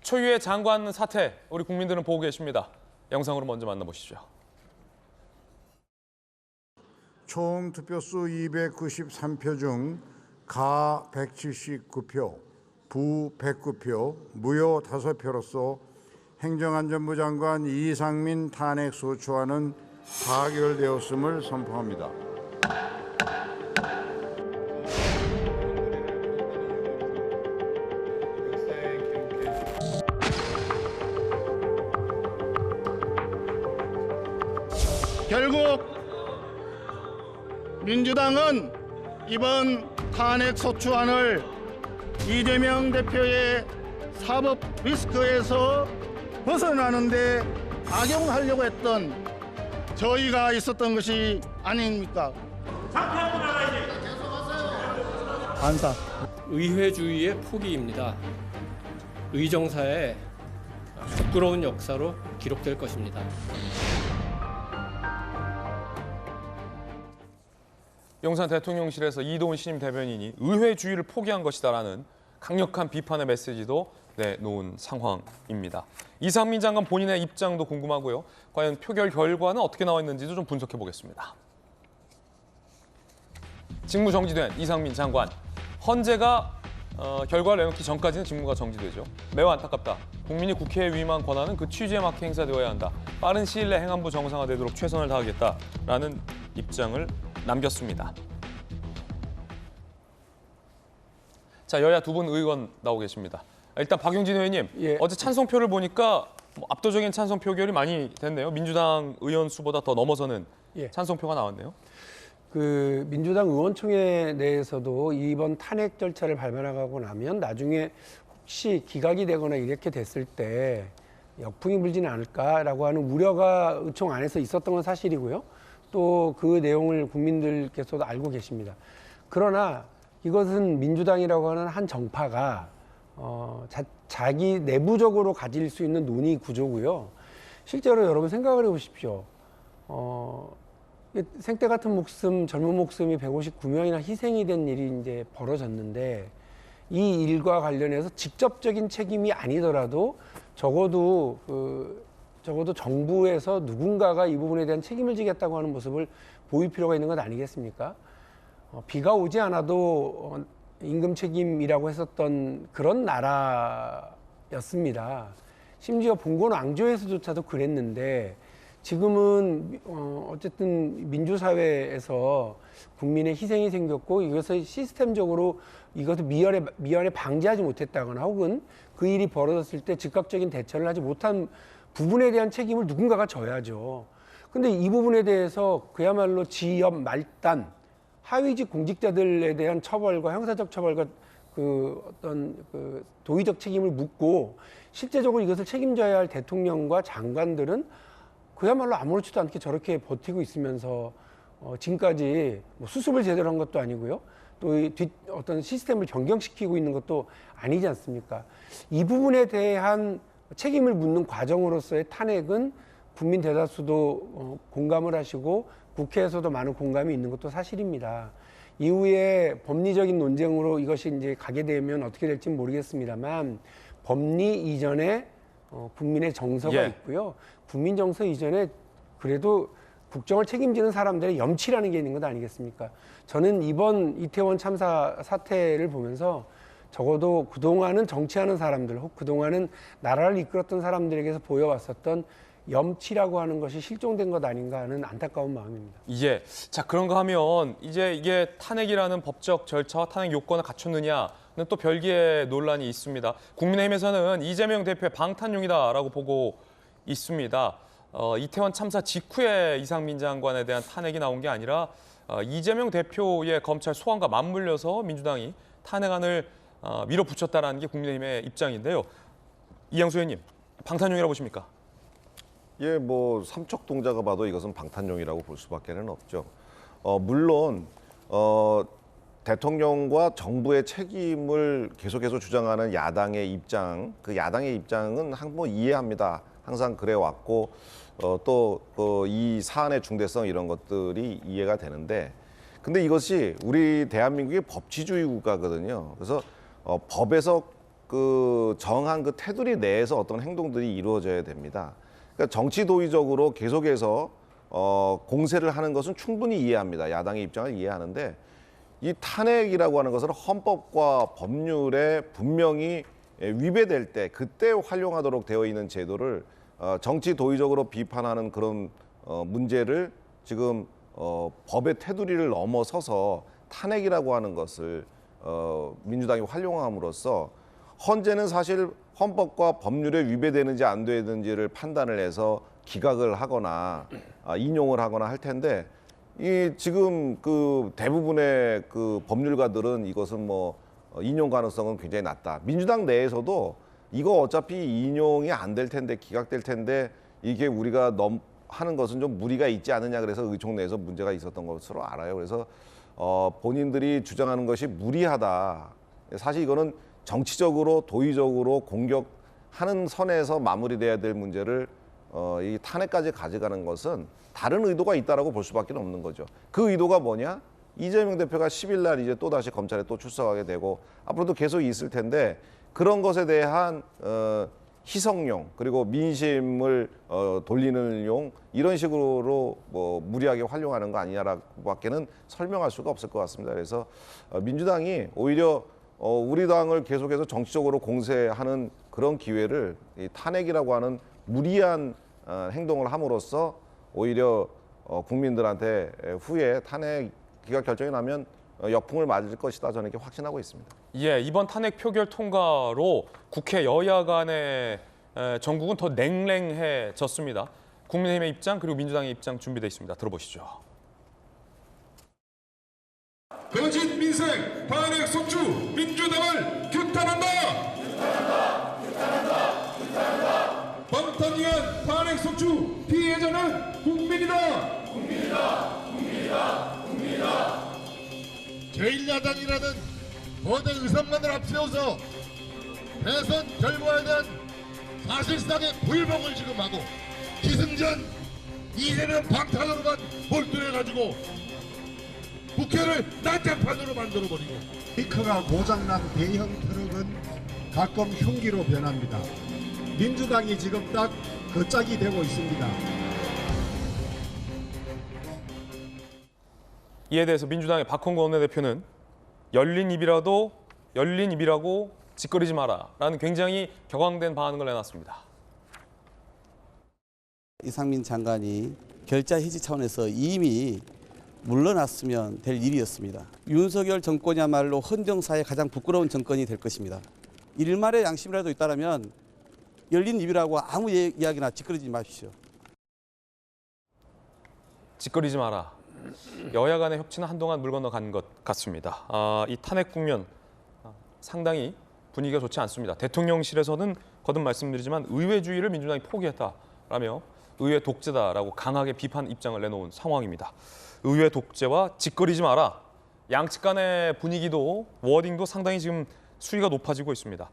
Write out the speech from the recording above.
초유의 장관 사태, 우리 국민들은 보고 계십니다. 영상으로 먼저 만나보시죠. 총 투표수 293표 중 가 179표, 부 109표, 무효 5표로서 행정안전부 장관 이상민 탄핵 소추안은 가결되었음을 선포합니다. 결국 민주당은 이번 탄핵 소추안을 이재명 대표의 사법 리스크에서 벗어나는 데 악용하려고 했던 저희가 있었던 것이 아닙니까? 반사. 의회주의의 포기입니다. 의정사의 부끄러운 역사로 기록될 것입니다. 용산 대통령실에서 이도훈 신임 대변인이 의회주의를 포기한 것이다라는 강력한 비판의 메시지도 내놓은 상황입니다. 이상민 장관 본인의 입장도 궁금하고요. 과연 표결 결과는 어떻게 나와 있는지도 좀 분석해 보겠습니다. 직무 정지된 이상민 장관. 헌재가 결과를 내놓기 전까지는 직무가 정지되죠. 매우 안타깝다. 국민이 국회에 위임한 권한은 그 취지에 맞게 행사되어야 한다. 빠른 시일 내 행안부 정상화되도록 최선을 다하겠다라는 입장을 남겼습니다. 자, 여야 두 분 의원 나오고 계십니다. 일단 박용진 의원님, 어제 찬성표를 보니까 압도적인 찬성 표결이 많이 됐네요. 민주당 의원 수보다 더 넘어서는 찬성표가 나왔네요. 그 민주당 의원총회 내에서도 이번 탄핵 절차를 밟아나가고 나면 나중에 혹시 기각이 되거나 이렇게 됐을 때 역풍이 불지는 않을까라고 하는 우려가 의총 안에서 있었던 건 사실이고요. 또 그 내용을 국민들께서도 알고 계십니다. 그러나 이것은 민주당이라고 하는 한 정파가 자기 내부적으로 가질 수 있는 논의 구조고요. 실제로 여러분 생각을 해보십시오. 생때 같은 목숨, 젊은 목숨이 159명이나 희생이 된 일이 이제 벌어졌는데 이 일과 관련해서 직접적인 책임이 아니더라도 적어도 정부에서 누군가가 이 부분에 대한 책임을 지겠다고 하는 모습을 보일 필요가 있는 것 아니겠습니까? 비가 오지 않아도 임금 책임이라고 했었던 그런 나라였습니다. 심지어 봉건 왕조에서조차도 그랬는데 지금은 어쨌든 민주사회에서 국민의 희생이 생겼고 이것을 시스템적으로 이것을 미연에 방지하지 못했다거나 혹은 그 일이 벌어졌을 때 즉각적인 대처를 하지 못한 부분에 대한 책임을 누군가가 져야죠. 근데 이 부분에 대해서 그야말로 지역 말단, 하위직 공직자들에 대한 처벌과 형사적 처벌과 도의적 책임을 묻고 실제적으로 이것을 책임져야 할 대통령과 장관들은 그야말로 아무렇지도 않게 저렇게 버티고 있으면서 지금까지 수습을 제대로 한 것도 아니고요. 또 어떤 시스템을 변경시키고 있는 것도 아니지 않습니까? 이 부분에 대한 책임을 묻는 과정으로서의 탄핵은 국민 대다수도 공감을 하시고 국회에서도 많은 공감이 있는 것도 사실입니다. 이후에 법리적인 논쟁으로 이것이 이제 가게 되면 어떻게 될지 모르겠습니다만 법리 이전에 국민의 정서가 있고요. 국민 정서 이전에 그래도 국정을 책임지는 사람들의 염치라는 게 있는 것 아니겠습니까? 저는 이번 이태원 참사 사태를 보면서 적어도 그동안은 정치하는 사람들 혹은 그동안은 나라를 이끌었던 사람들에게서 보여왔었던 염치라고 하는 것이 실종된 것 아닌가 하는 안타까운 마음입니다. 자, 그런가 하면 이제 이게 탄핵이라는 법적 절차와 탄핵 요건을 갖췄느냐는 또 별개의 논란이 있습니다. 국민의힘에서는 이재명 대표의 방탄용이다라고 보고 있습니다. 이태원 참사 직후에 이상민 장관에 대한 탄핵이 나온 게 아니라 이재명 대표의 검찰 소환과 맞물려서 민주당이 탄핵안을 밀어붙였다라는 게 국민의힘의 입장인데요. 이양수 의원님, 방탄용이라고 보십니까? 뭐 삼척 동자가 봐도 이것은 방탄용이라고 볼 수밖에는 없죠. 물론 대통령과 정부의 책임을 계속해서 주장하는 야당의 입장, 그 야당의 입장은 한번 이해합니다. 항상 그래 왔고 또 이 사안의 중대성 이런 것들이 이해가 되는데, 근데 이것이 우리 대한민국의 법치주의 국가거든요. 그래서 법에서 그 정한 그 테두리 내에서 어떤 행동들이 이루어져야 됩니다. 그러니까 정치 도의적으로 계속해서 공세를 하는 것은 충분히 이해합니다. 야당의 입장을 이해하는데 이 탄핵이라고 하는 것은 헌법과 법률에 분명히 위배될 때 그때 활용하도록 되어 있는 제도를 정치 도의적으로 비판하는 그런 문제를 지금 법의 테두리를 넘어서서 탄핵이라고 하는 것을 민주당이 활용함으로써 헌재는 사실 헌법과 법률에 위배되는지 안 되는지를 판단을 해서 기각을 하거나 인용을 하거나 할 텐데 이 지금 그 대부분의 그 법률가들은 이것은 뭐 인용 가능성은 굉장히 낮다. 민주당 내에서도 이거 어차피 인용이 안 될 텐데 기각될 텐데 이게 우리가 하는 것은 좀 무리가 있지 않느냐 그래서 의총 내에서 문제가 있었던 것으로 알아요. 그래서 본인들이 주장하는 것이 무리하다. 사실 이거는 정치적으로 도의적으로 공격하는 선에서 마무리돼야 될 문제를 이 탄핵까지 가져가는 것은 다른 의도가 있다라고 볼 수밖에 없는 거죠. 그 의도가 뭐냐? 이재명 대표가 10일 날 이제 또 다시 검찰에 또 출석하게 되고 앞으로도 계속 있을 텐데 그런 것에 대한 희석용 그리고 민심을 돌리는 용 이런 식으로 뭐 무리하게 활용하는 거 아니냐라고밖에는 설명할 수가 없을 것 같습니다. 그래서 민주당이 오히려 우리 당을 계속해서 정치적으로 공세하는 그런 기회를 이 탄핵이라고 하는 무리한 행동을 함으로써 오히려 국민들한테 후에 탄핵 기각 결정이 나면 역풍을 맞을 것이다 저는 이렇게 확신하고 있습니다. 예, 이번 탄핵 표결 통과로 국회 여야 간의 전국은 더 냉랭해졌습니다. 국민의힘의 입장 그리고 민주당의 입장 준비되어 있습니다. 들어보시죠. 거짓 민생 탄핵 속주 민주당을 규탄한다. 방탄위원 탄핵 속주 피해자는 국민이다. 제1야당이라는 거대 의석만을 앞세워서 대선 결과에 대한 사실상의 불복을 지금 하고 기승전 이재명 방탄으로만 몰두해가지고 국회를 난장판으로 만들어버리고 브레이크가 고장난 대형 트럭은 가끔 흉기로 변합니다. 민주당이 지금 딱 그 짝이 되고 있습니다. 이에 대해서 민주당의 박홍근 원내대표는 열린 입이라고 짓거리지 마라라는 굉장히 격앙된 반응을 내놨습니다. 이상민 장관이 결자 해지 차원에서 이미 물러났으면 될 일이었습니다. 윤석열 정권이야말로 헌정사의 가장 부끄러운 정권이 될 것입니다. 일말의 양심이라도 있다면 열린 입이라고 아무 이야기나 짓거리지 마십시오. 짓거리지 마라. 여야 간의 협치는 한동안 물 건너간 것 같습니다. 이 탄핵 국면 상당히 분위기가 좋지 않습니다. 대통령실에서는 거듭 말씀드리지만 의회주의를 민주당이 포기했다라며 의회 독재다라고 강하게 비판 입장을 내놓은 상황입니다. 의회 독재와 짓거리지 마라. 양측 간의 분위기도 워딩도 상당히 지금 수위가 높아지고 있습니다.